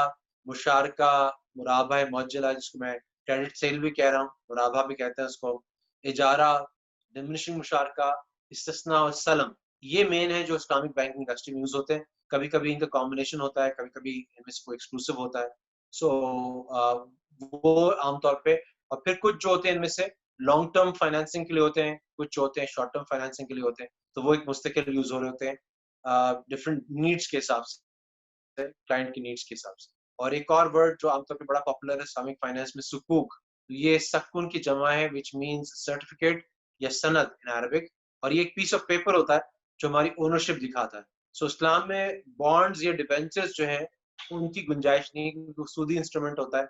مشارکہ, مرابہ معجلہ جس کو میں کریڈٹ سیل بھی کہہ رہا ہوں, مرابہ بھی کہتے ہیں اس کو, اجارہ, ڈمنشنگ مشارکہ, استثناء اور سلم, یہ مین ہے جو اسلامک بینکنگ انڈسٹری میں یوز ہوتے ہیں. کبھی کبھی ان کا کمبینیشن ہوتا ہے, کبھی کبھی ان میں سے کوئی ایکسکلوسیو ہوتا ہے. سو وہ عام طور پہ, اور پھر کچھ جو ہوتے ہیں ان میں سے لانگ ٹرم فائنینسنگ کے لیے ہوتے ہیں, کچھ ہوتے ہیں شارٹ ٹرم فائنینسنگ کے لیے ہوتے ہیں, تو وہ ایک مستقل یوز ہو رہے ہوتے ہیں ڈفرینٹ نیڈس کے حساب سے, کلائنٹ کی نیڈس کے حساب سے. اور ایک اور ورڈ جو عام طور پہ بڑا پاپولر ہے اسلامک فائنینس میں, سکوک, یہ سکون کی جمع ہے وچ مینس سرٹیفکیٹ یا سند ان عربک, اور یہ ایک پیس آف پیپر ہوتا ہے جو ہماری اونرشپ دکھاتا ہے. سو اسلام میں بانڈز یا ڈیبینچرز جو ہیں ان کی گنجائش نہیں, کیونکہ سودی انسٹرومنٹ ہوتا ہے,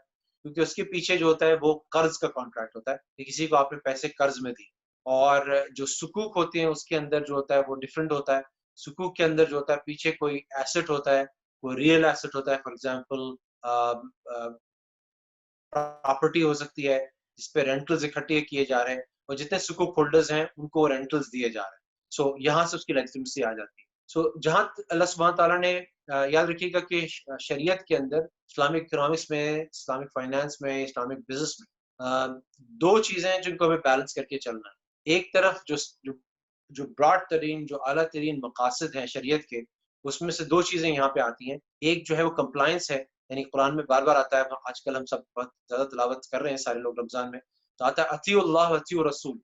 کیونکہ اس کے پیچھے جو ہوتا ہے وہ قرض کا کانٹریکٹ ہوتا ہے کہ کسی کو آپ نے پیسے قرض میں دی. اور جو سکوک ہوتے ہیں اس کے اندر جو ہوتا ہے وہ ڈفرینٹ ہوتا ہے. سکوک کے اندر جو ہوتا ہے پیچھے کوئی ایسٹ ہوتا ہے, کوئی ریئل ایسٹ ہوتا ہے, فار ایگزامپل پراپرٹی ہو سکتی ہے جس پہ رینٹلز اکٹھے کیے جا رہے ہیں, اور جتنے سکوک ہولڈرز ہیں ان کو رینٹلز دیے جا رہے ہیں. سو یہاں سے اس کی لیجٹمیسی آ جاتی ہے. سو جہاں اللہ سبحانہ تعالیٰ نے یاد رکھیے گا کہ شریعت کے اندر اسلامک اکنامکس میں, اسلامک فائنانس میں, اسلامک بزنس میں دو چیزیں ہیں جن کو ہمیں بیلنس کر کے چلنا ہے. ایک طرف جو براڈ ترین, جو اعلیٰ ترین مقاصد ہیں شریعت کے, اس میں سے دو چیزیں یہاں پہ آتی ہیں. ایک جو ہے وہ کمپلائنس ہے, یعنی قرآن میں بار بار آتا ہے, آج کل ہم سب بہت زیادہ تلاوت کر رہے ہیں سارے لوگ رمضان میں, تو آتا ہے اطیعوا اللہ واطیعوا الرسول,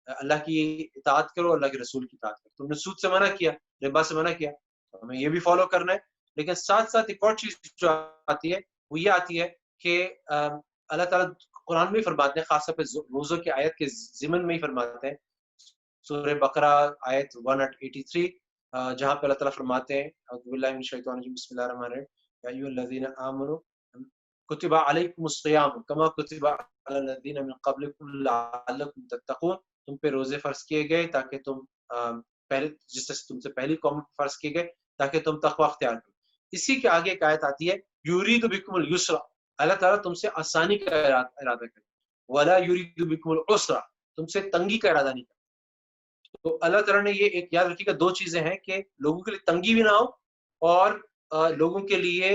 اللہ کی اطاعت کرو, اللہ کے رسول کی اطاعت کرو. تم نے سود سے منع کیا, ربا سے منع کیا, تو ہمیں یہ بھی فالو کرنا ہے. لیکن ساتھ ساتھ ایک اور چیز جو آتی ہے وہ یہ آتی ہے کہ اللہ تعالیٰ قرآن میں فرماتے ہیں, خاص طور پہ روزوں کی آیت کے ضمن میں ہی فرماتے ہیں, سورہ بقرہ آیت 183, جہاں پہ اللہ تعالیٰ فرماتے ہیں اعوذ باللہ من الشیطان الرجیم بسم اللہ الرحمن الرحیم یا ایھا الذین آمنوا کتب علیکم الصیام کما کتب علی الذین من قبلکم لعلکم تتقون, تم پہ روزے فرض کیے گئے تاکہ تم پہلے, جس طرح تم سے پہلی قوم فرض کیے گئے تاکہ تم تقوی اختیار کرو. اسی کے آگے ایک آیت آتی ہے یرید بکم الیسر, اللہ تعالیٰ تم سے آسانی کا ارادہ کرے, ولا یرید بکم العسر, تم سے تنگی کا ارادہ نہیں کرے. تو اللہ تعالیٰ نے یہ ایک یاد رکھیے گا, دو چیزیں ہیں کہ لوگوں کے لیے تنگی بھی نہ ہو اور لوگوں کے لیے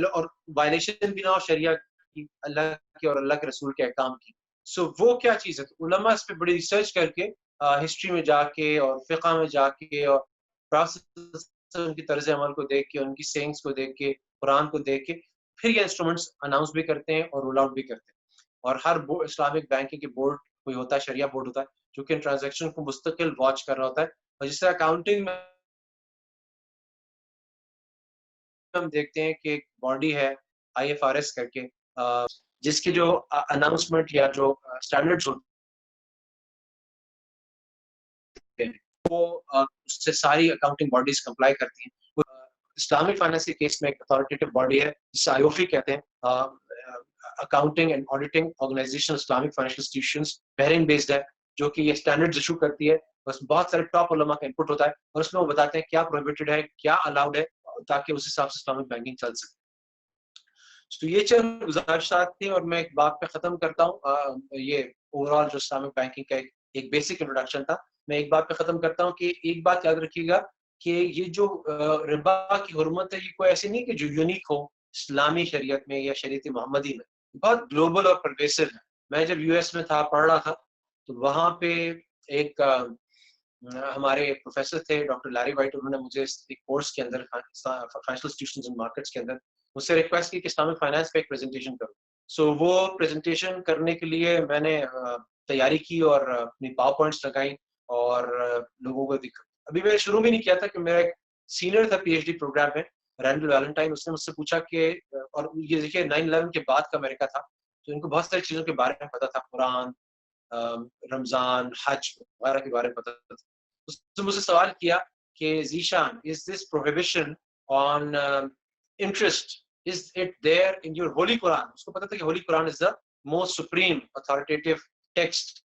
اور وائلیشن بھی نہ ہو شریعہ کی, اللہ کے اور اللہ کے رسول کے احکام کی. سو وہ کیا چیز ہے؟ تو علماء اس پہ بڑی ریسرچ کر کے, ہسٹری میں جا کے اور فقہ میں جا کے اور ان کی طرز عمل کو دیکھ کے, ان کی سینگس کو دیکھ کے, قرآن کو دیکھ کے, پھر یہ انسٹرومنٹس اناؤنس بھی کرتے ہیں اور رول آؤٹ بھی کرتے ہیں. اور ہر اسلامک بینکنگ کے بورڈ کوئی ہوتا ہے, شریعہ بورڈ ہوتا ہے, جو کہ ٹرانزیکشن کو مستقل واچ کر رہا ہوتا ہے. اور جس طرح اکاؤنٹنگ میں ہم دیکھتے ہیں کہ ایک باڈی ہے IFRS کر کے, جس کی جو اناؤنسمنٹ یا جو اسٹینڈرڈز ہوتے ہیں وہ اس سے ساری اکاؤنٹنگ باڈیز کمپلائی کرتی ہیں. اسلامک فائنانس کے کیس میں ایک اتھارٹیٹیو باڈی ہے جسے IOFI کہتے ہیں, accounting and auditing organization Islamic financial institutions, Bahrain based ہے, جو کہ یہ اسٹینڈرڈز ایشو کرتی ہے. بس بہت سارے ٹاپ علماء کا انپٹ ہوتا ہے اور اس میں وہ بتاتے ہیں کیا پروہیبٹڈ ہے, کیا الاؤڈ ہے, تاکہ اس حساب سے اسلامک بینکنگ چل سکے. تو یہ چند گزارشات تھی اور میں ایک بات پہ ختم کرتا ہوں. یہ اوور آل جو اسلامک بینکنگ کا ایک بیسک انٹروڈکشن تھا, میں ایک بات پہ ختم کرتا ہوں کہ ایک بات یاد رکھیے گا کہ یہ جو ربا کی حرمت ہے, یہ کوئی ایسی نہیں کہ جو یونیک ہو اسلامی شریعت میں یا شریعت محمدی میں, بہت گلوبل اور پرویسو ہے. میں جب US میں تھا, پڑھ رہا تھا, تو وہاں پہ ایک ہمارے پروفیسر تھے ڈاکٹر لیری وائٹ, انہوں نے مجھے ایک کورس کے اندر فائنینشیل انسٹیٹیوشنز اینڈ مارکیٹس کے اندر مجھ سے ریکویسٹ کی کہ اسلامک فائنانس پہ ایک پریزنٹیشن کروں. سو وہ پریزنٹیشن کرنے کے لیے میں نے تیاری کی اور اپنی پاور پوائنٹس لگائی اور لوگوں کو ابھی میں نے شروع بھی نہیں کیا تھا کہ میرا ایک سینئر تھا PhD پروگرام میں, رینڈل ویلنٹائن, اس نے مجھ سے پوچھا کہ, اور یہ دیکھیے 9/11 کے بعد کا امریکہ تھا, تو ان کو بہت ساری چیزوں کے بارے میں پتا تھا, قرآن, رمضان, حج وغیرہ کے بارے میں پتا تھا. اس نے مجھ سے سوال کیا کہ Zeeshan, is this prohibition on interest, is it there in your holy Quran? اس کو پتا تھا کہ holy Quran is the most supreme authoritative text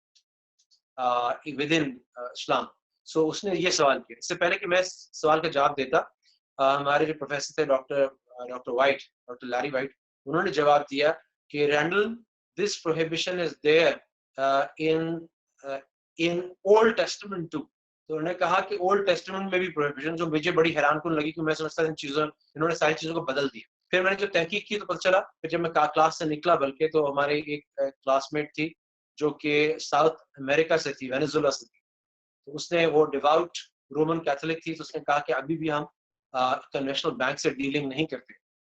within Islam. سو اس نے یہ سوال کیا. اس سے پہلے کہ میں سوال کا جواب دیتا, ہمارے جو پروفیسر تھے doctor white, doctor Larry white, انہوں نے جواب دیا کہ Randal, this prohibition is there in Old Testament too. تو انہوں نے کہا کہ اولڈ ٹیسٹمنٹ میں بھی پروہیبیشن, جو مجھے بڑی حیران کن لگی کہ میں سمجھتا ان چیزوں, انہوں نے ساری چیزوں کو بدل دیا. پھر میں نے جب تحقیق کی تو پتہ چلا, پھر جب میں کلاس سے نکلا, بلکہ تو ہمارے ایک کلاس میٹ تھی جو کہ ساؤتھ امریکہ سے تھی, وینیزویلا سے تھی, تو اس نے, وہ ڈیواؤٹ رومن کیتھولک تھی, تو اس نے کہا کہ ابھی بھی ہم کنوینشنل بینک سے ڈیلنگ نہیں کرتے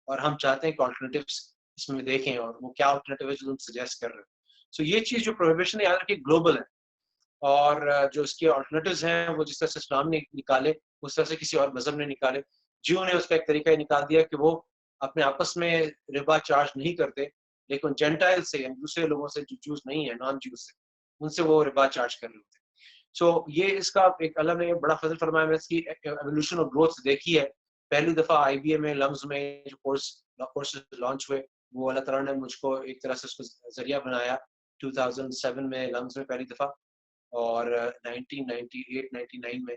اور ہم چاہتے ہیں کہ آلٹرنیٹیوز اس میں دیکھیں, اور وہ کیا آلٹرنیٹیو ہے جو تم سجیسٹ کر رہے ہو. سو یہ چیز جو پروہیبیشن ہے, یاد رکھیے گلوبل ہے, اور جو اس کے آلٹرنیٹیوز ہیں وہ جس طرح سے اسلام نے نکالے اس طرح سے کسی اور مذہب نے نکالے. جیو نے اس کا ایک طریقہ نکال دیا کہ وہ اپنے آپس میں ربا چارج نہیں کرتے, لیکن جینٹائل سے, یعنی دوسرے لوگوں سے جو جوز نہیں ہیں, نان جوز سے, ان سے وہ ربا چارج کر رہے ہوتے. سو یہ اس کا ایک اللہ نے بڑا فضل فرمایا, میں اس کی ایولیوشن اور گروتھ دیکھی ہے. پہلی دفعہ IBA میں لمز میں جو کورسز لانچ ہوئے, وہ اللہ تعالیٰ نے مجھ کو ایک طرح سے اس کو ذریعہ بنایا. 2007 میں لمز میں پہلی دفعہ, اور 1998-99 میں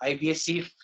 IBSC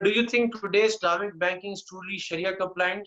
Do you think today's Islamic banking is truly Sharia compliant?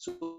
So,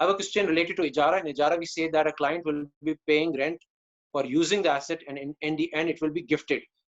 I have a question related to ijara. In ijara, we say that a client will be paying rent for using the asset, and in the end, it will be gifted.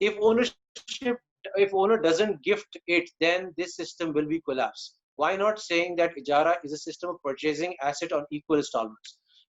If owner doesn't gift it, then this system will be collapsed. Why not saying that ijara is a system of purchasing asset on equal installments?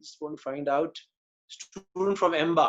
just want to find out student from EMBA.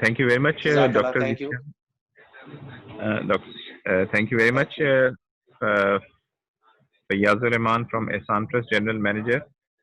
Thank you very much, Dr. Thank you. Thank you very much, Fayazur Rahman from Ehsan Trust, General Manager.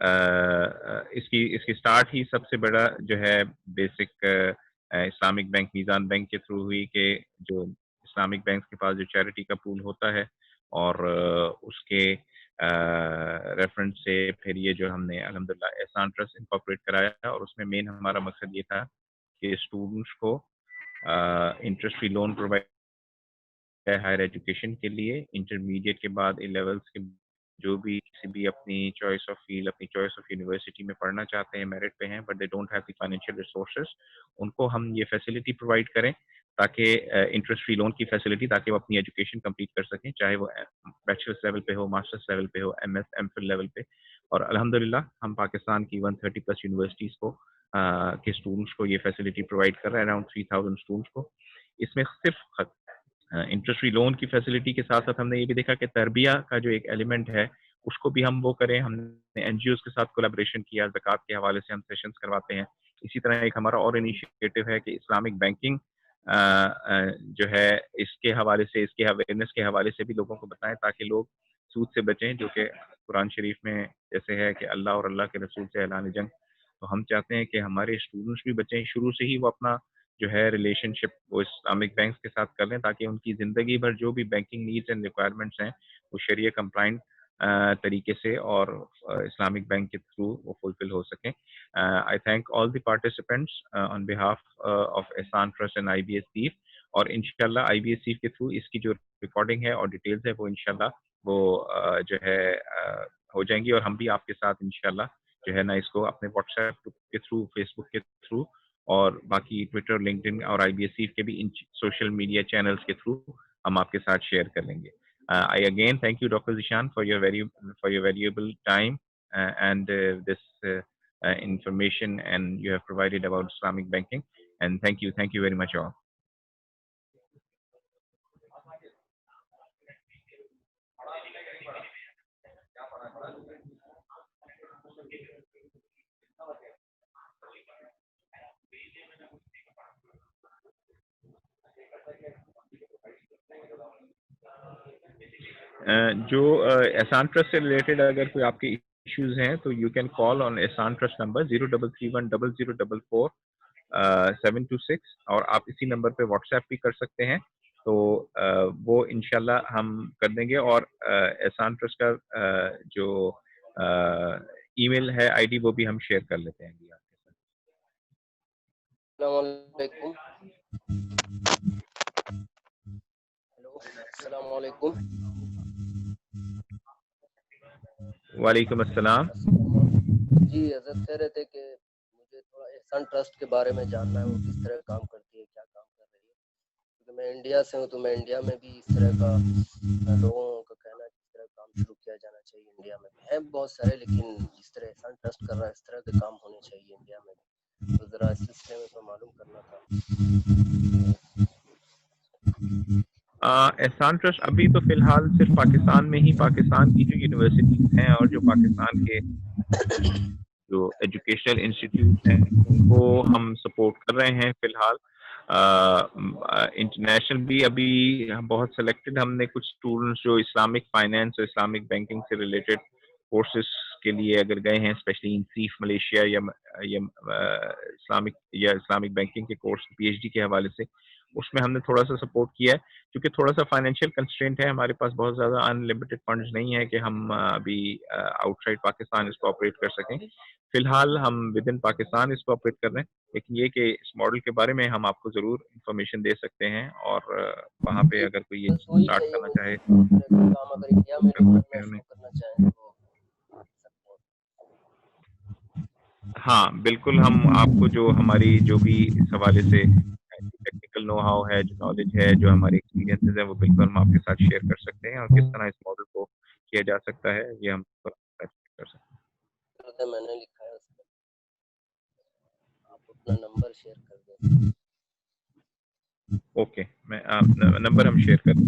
اس کی start ہی سب سے بڑا جو ہے basic Islamic bank میزان bank کے through ہوئی کہ جو اسلامک بینک کے پاس جو چیریٹی کا پول ہوتا ہے اور اس کے ریفرنس سے پھر یہ جو ہم نے الحمدللہ احسان ٹرسٹ انکارپوریٹ کرایا، اور اس میں مین ہمارا مقصد یہ تھا کہ اسٹوڈنٹس کو interest free loan provide higher education کے لیے، انٹرمیڈیٹ کے بعد اے لیولس کے جو بھی کسی بھی اپنی چوائس آف فیلڈ، اپنی چوائس آف یونیورسٹی میں پڑھنا چاہتے ہیں، میرٹ پہ ہیں but they don't have the financial resources, ان کو ہم یہ فیسلٹی پرووائڈ کریں تاکہ انٹرسٹ فری لون کی فیسلٹی، تاکہ وہ اپنی ایجوکیشن کمپلیٹ کر سکیں، چاہے وہ بیچلرس لیول پہ ہو، ماسٹرس لیول پہ ہو، M S M Phil level پہ. اور الحمدللہ ہم پاکستان کی 130+ یونیورسٹیز کو کے اسٹوڈنٹس کو یہ فیسلٹی پرووائڈ کر رہے ہیں، اراؤنڈ 3000 اسٹوڈنٹس کو. اس میں صرف انٹرسٹ فری لون کی فیسلٹی کے ساتھ ساتھ ہم نے یہ بھی دیکھا کہ تربیہ کا جو ایک ایلیمنٹ ہے اس کو بھی ہم وہ کریں. ہم نے این جی اوز کے ساتھ کولیبریشن کیا، زکوٰۃ کے حوالے سے ہم سیشنز کرواتے ہیں. اسی طرح ایک ہمارا اور انیشیٹو ہے کہ اسلامک بینکنگ جو ہے اس کے حوالے سے، اس کے اویئرنیس کے حوالے سے بھی لوگوں کو بتائیں تاکہ لوگ سود سے بچیں، جو کہ قرآن شریف میں جیسے ہے کہ اللہ اور اللہ کے رسول سے اعلان جنگ. تو ہم چاہتے ہیں کہ ہمارے اسٹوڈنٹس بھی بچیں، شروع سے ہی وہ اپنا جو ہے ریلیشن شپ وہ اسلامک بینکس کے ساتھ کر لیں تاکہ ان کی زندگی بھر جو بھی بینکنگ نیڈس اینڈ ریکوائرمنٹس ہیں وہ شریعہ کمپلائنٹ طریقے سے اور اسلامک بینک کے تھرو وہ فلفل ہو سکیں. I thank all the participants on behalf of Ehsaan trust and I B S safe. اور انشاءاللہ آئی بی ایس سیف کے تھرو اس کی جو ریکارڈنگ ہے اور ڈیٹیلز ہے وہ انشاءاللہ وہ جو ہے ہو جائیں گی، اور ہم بھی آپ کے ساتھ انشاءاللہ جو ہے نا اس کو اپنے واٹس ایپ کے تھرو، فیس بک کے تھرو اور باقی ٹویٹر، لنکڈ ان اور آئی بی ایس سی کے بھی ان سوشل میڈیا چینلز کے تھرو ہم آپ کے ساتھ شیئر کر لیں گے. I again thank you Dr. Zishan for your valuable time and this information and you have provided about Islamic banking, and thank you very much all. جو احسان trust سے ریلیٹڈ اگر کوئی آپ کے ایشوز ہیں تو you can call on Ehsan trust number 0331000426 اور آپ اسی نمبر پہ واٹس ایپ بھی کر سکتے ہیں. تو وہ انشاءاللہ ہم کر دیں گے. اور احسان ٹرسٹ کا جو ای میل ہے آئی ڈی وہ بھی ہم شیئر کر لیتے ہیں آپ کے ساتھ. السلام علیکم. وعلیکم السلام. جی حضرت کہہ رہے تھے کہ مجھے تھوڑا احسان ٹرسٹ کے بارے میں جاننا ہے، وہ کس طرح کام کرتی ہے، کیا کام کر رہی ہے. کیونکہ میں انڈیا سے ہوں تو میں انڈیا میں بھی اس طرح کا لوگوں کا کہنا ہے کہ اس طرح کام شروع کیا جانا چاہیے. انڈیا میں ہیں بہت سارے، لیکن جس طرح احسان ٹرسٹ کر رہا ہے اس طرح کے کام ہونے چاہیے انڈیا میں بھی. تو ذرا اس سلسلے میں تو معلوم کرنا تھا. احسان ٹرسٹ ابھی تو فی الحال صرف پاکستان میں ہی، پاکستان کی جو یونیورسٹیز ہیں اور جو پاکستان کے جو ایجوکیشنل انسٹیٹیوٹ ہیں ان کو ہم سپورٹ کر رہے ہیں فی الحال. انٹرنیشنل بھی ابھی بہت سلیکٹڈ ہم نے کچھ اسٹوڈنٹس جو اسلامک فائنینس اور اسلامک بینکنگ سے ریلیٹڈ کورسز کے لیے اگر گئے ہیں، اسپیشلی ان سیف ملیشیا یا اسلامک بینکنگ کے کورس پی ایچ ڈی کے حوالے سے، اس میں ہم نے تھوڑا سا سپورٹ کیا ہے کیونکہ تھوڑا سا فائنینشیل کنسٹرینٹ ہے. ہمارے پاس بہت زیادہ ان لمیٹڈ فنڈز نہیں ہے کہ ہم ابھی آؤٹ سائڈ پاکستان اس کو آپریٹ کر سکیں. فی الحال ہم ود ان پاکستان اس کو آپریٹ کر رہے ہیں، لیکن یہ کہ اس ماڈل کے بارے میں ہم آپ کو ضرور انفارمیشن دے سکتے ہیں اور وہاں پہ اگر کوئی یہ اسٹارٹ کرنا چاہے کام اگر انڈیا میں لوگ کرنا چاہیں تو. ہاں بالکل، ہم آپ کو جو ہماری جو بھی اس حوالے سے ٹیکنیکل نو ہاؤ ہے، جو نالج ہے، جو ہمارے ایکسپیرینسز ہیں، وہ بالکل ہم آپ کے ساتھ شیئر کر سکتے ہیں. اور کس طرح اس ماڈل کو کیا جا سکتا ہے یہ ہم کر سکتے ہیں. میں نے لکھا ہے اس میں، آپ اپنا نمبر شیئر کر دیں. اوکے، میں نمبر ہم شیئر کر دیں.